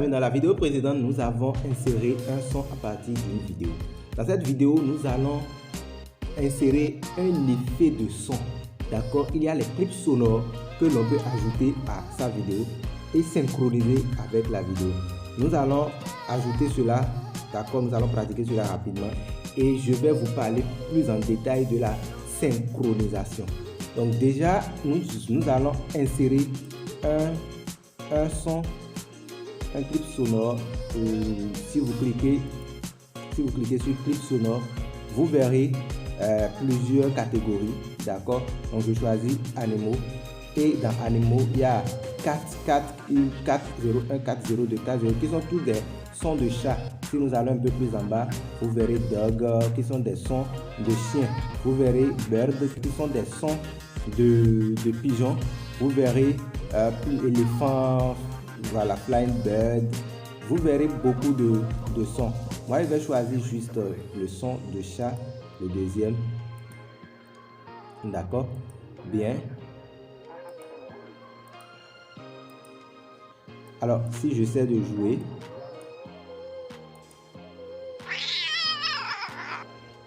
amis, dans la vidéo précédente, nous avons inséré un son à partir d'une vidéo. Dans cette vidéo, nous allons insérer un effet de son. D'accord? Il y a les clips sonores que l'on peut ajouter à sa vidéo et synchroniser avec la vidéo. Nous allons ajouter cela, d'accord? Nous allons pratiquer cela rapidement et je vais vous parler plus en détail de la synchronisation. Donc déjà, nous allons insérer un son, un clip sonore. Si vous cliquez sur clip sonore, vous verrez plusieurs catégories, d'accord? Donc je choisis Animaux et dans Animaux il y a 401, 402, 40 qui sont tous des sons de chat. Si nous allons un peu plus en bas, vous verrez Dog qui sont des sons de chiens. Vous verrez Bird qui sont des sons de pigeons. Vous verrez éléphant, voilà, Flying Bird. Vous verrez beaucoup de sons. Moi, je vais choisir juste le son de chat, le deuxième. D'accord? Bien. Alors, si j'essaie de jouer,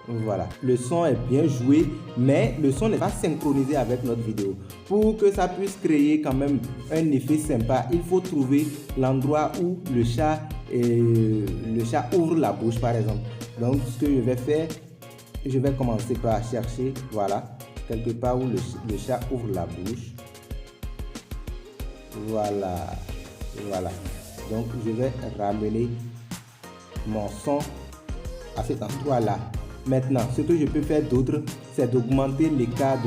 voilà, le son est bien joué, mais le son n'est pas synchronisé avec notre vidéo. Pour que ça puisse créer quand même un effet sympa, il faut trouver l'endroit où le chat ouvre la bouche, par exemple. Donc, ce que je vais faire, je vais commencer par chercher, voilà, quelque part où le chat ouvre la bouche. Voilà. Voilà, donc je vais ramener mon son à cet endroit là. Maintenant, ce que je peux faire d'autre, c'est d'augmenter l'écart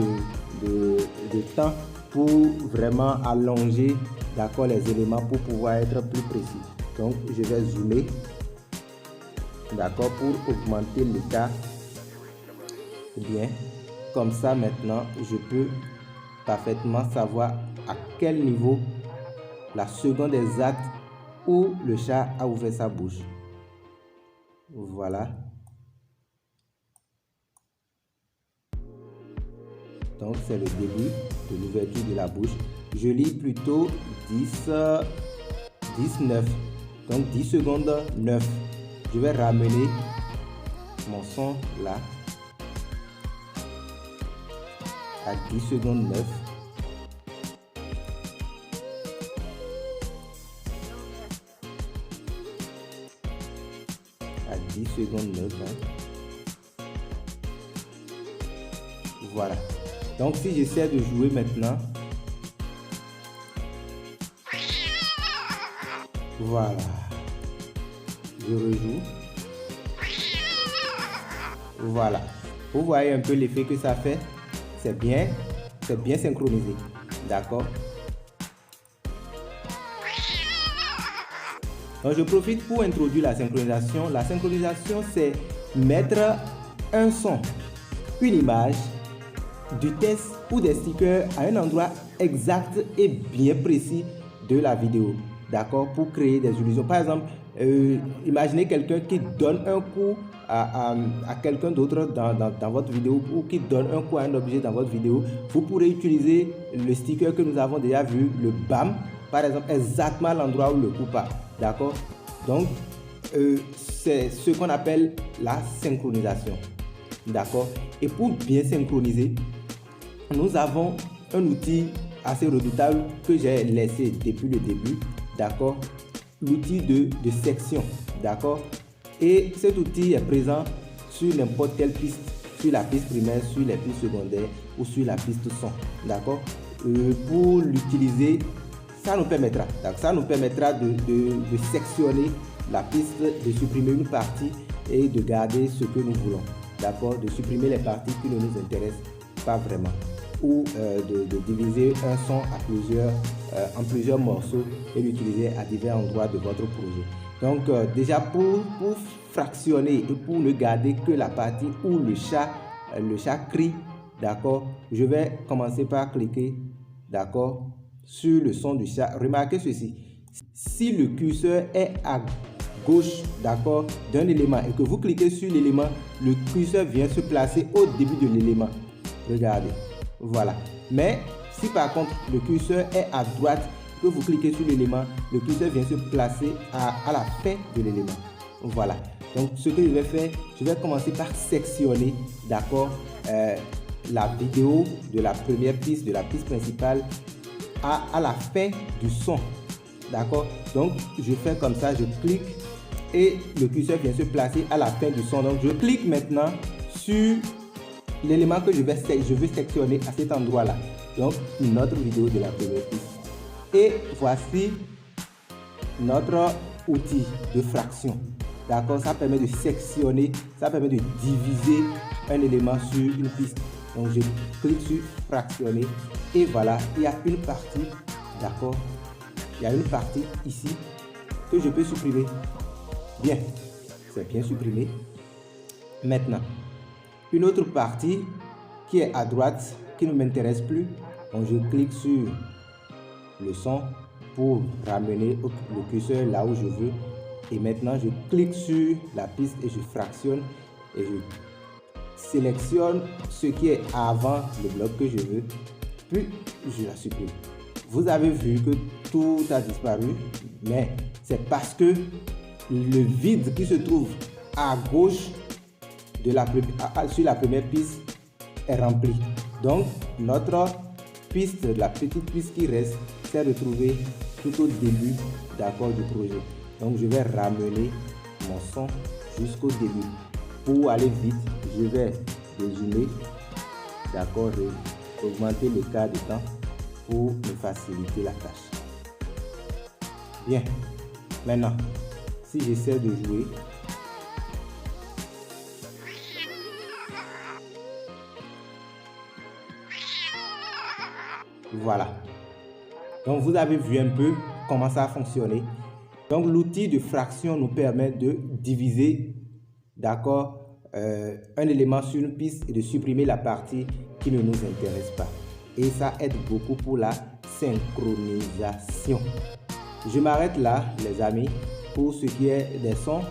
de temps pour vraiment allonger, d'accord, les éléments pour pouvoir être plus précis. Donc je vais zoomer, d'accord, pour augmenter l'écart. Bien, comme ça maintenant je peux parfaitement savoir à quel niveau la seconde exacte où le chat a ouvert sa bouche. Voilà. Donc c'est le début de l'ouverture de la bouche. Je lis plutôt 10, 9. Donc 10 secondes 9. Je vais ramener mon son là à 10 secondes 9. À 10 secondes 9. Voilà. Donc si j'essaie de jouer maintenant, voilà, je rejoue. Voilà. Vous voyez un peu l'effet que ça fait. C'est bien synchronisé. D'accord. Donc je profite pour introduire la synchronisation. La synchronisation, c'est mettre un son, une image, du texte ou des stickers à un endroit exact et bien précis de la vidéo. D'accord? Pour créer des illusions. Par exemple, imaginez quelqu'un qui donne un coup à quelqu'un d'autre dans votre vidéo ou qui donne un coup à un objet dans votre vidéo. Vous pourrez utiliser le sticker que nous avons déjà vu, le BAM, par exemple, exactement à l'endroit où le coup part. D'accord? Donc, c'est ce qu'on appelle la synchronisation. D'accord? Et pour bien synchroniser, nous avons un outil assez redoutable que j'ai laissé depuis le début. D'accord? L'outil de section. D'accord? Et cet outil est présent sur n'importe quelle piste, sur la piste primaire, sur les pistes secondaires ou sur la piste son. D'accord? Pour l'utiliser, ça nous permettra de sectionner la piste, de supprimer une partie et de garder ce que nous voulons. D'accord? De supprimer les parties qui ne nous intéressent pas vraiment. Ou de diviser un son en plusieurs morceaux et l'utiliser à divers endroits de votre projet. Donc déjà pour fractionner et pour ne garder que la partie où le chat crie, d'accord, je vais commencer par cliquer, d'accord, sur le son du chat. Remarquez ceci, si le curseur est à gauche, d'accord, d'un élément et que vous cliquez sur l'élément, le curseur vient se placer au début de l'élément. Regardez, voilà. Mais si par contre le curseur est à droite, que vous cliquez sur l'élément, le curseur vient se placer à la fin de l'élément. Voilà. Donc, ce que je vais faire, je vais commencer par sectionner, d'accord, la vidéo de la première piste, de la piste principale à la fin du son. D'accord. Donc, je fais comme ça, je clique et le curseur vient se placer à la fin du son. Donc, je clique maintenant sur l'élément que je veux sectionner à cet endroit-là. Donc, notre vidéo de la première piste. Et voici notre outil de fraction. D'accord, ça permet de sectionner, ça permet de diviser un élément sur une piste. Donc, je clique sur fractionner et voilà, il y a une partie, d'accord, il y a une partie ici que je peux supprimer. Bien, c'est bien supprimé. Maintenant, une autre partie qui est à droite, qui ne m'intéresse plus. Donc, je clique sur le son pour ramener le curseur là où je veux. Et maintenant, je clique sur la piste et je fractionne et je sélectionne ce qui est avant le bloc que je veux. Puis, je la supprime. Vous avez vu que tout a disparu, mais c'est parce que le vide qui se trouve à gauche de sur la première piste est rempli. Donc, notre piste, la petite piste qui reste, s'est retrouvée tout au début d'accord du projet. Donc, je vais ramener mon son jusqu'au début. Pour aller vite, je vais dézoomer, d'accord, et augmenter l'écart de temps pour me faciliter la tâche. Bien. Maintenant, si j'essaie de jouer, voilà. Donc, vous avez vu un peu comment ça a fonctionné. Donc, l'outil de fraction nous permet de diviser, d'accord, un élément sur une piste et de supprimer la partie qui ne nous intéresse pas. Et ça aide beaucoup pour la synchronisation. Je m'arrête là, les amis, pour ce qui est des sons.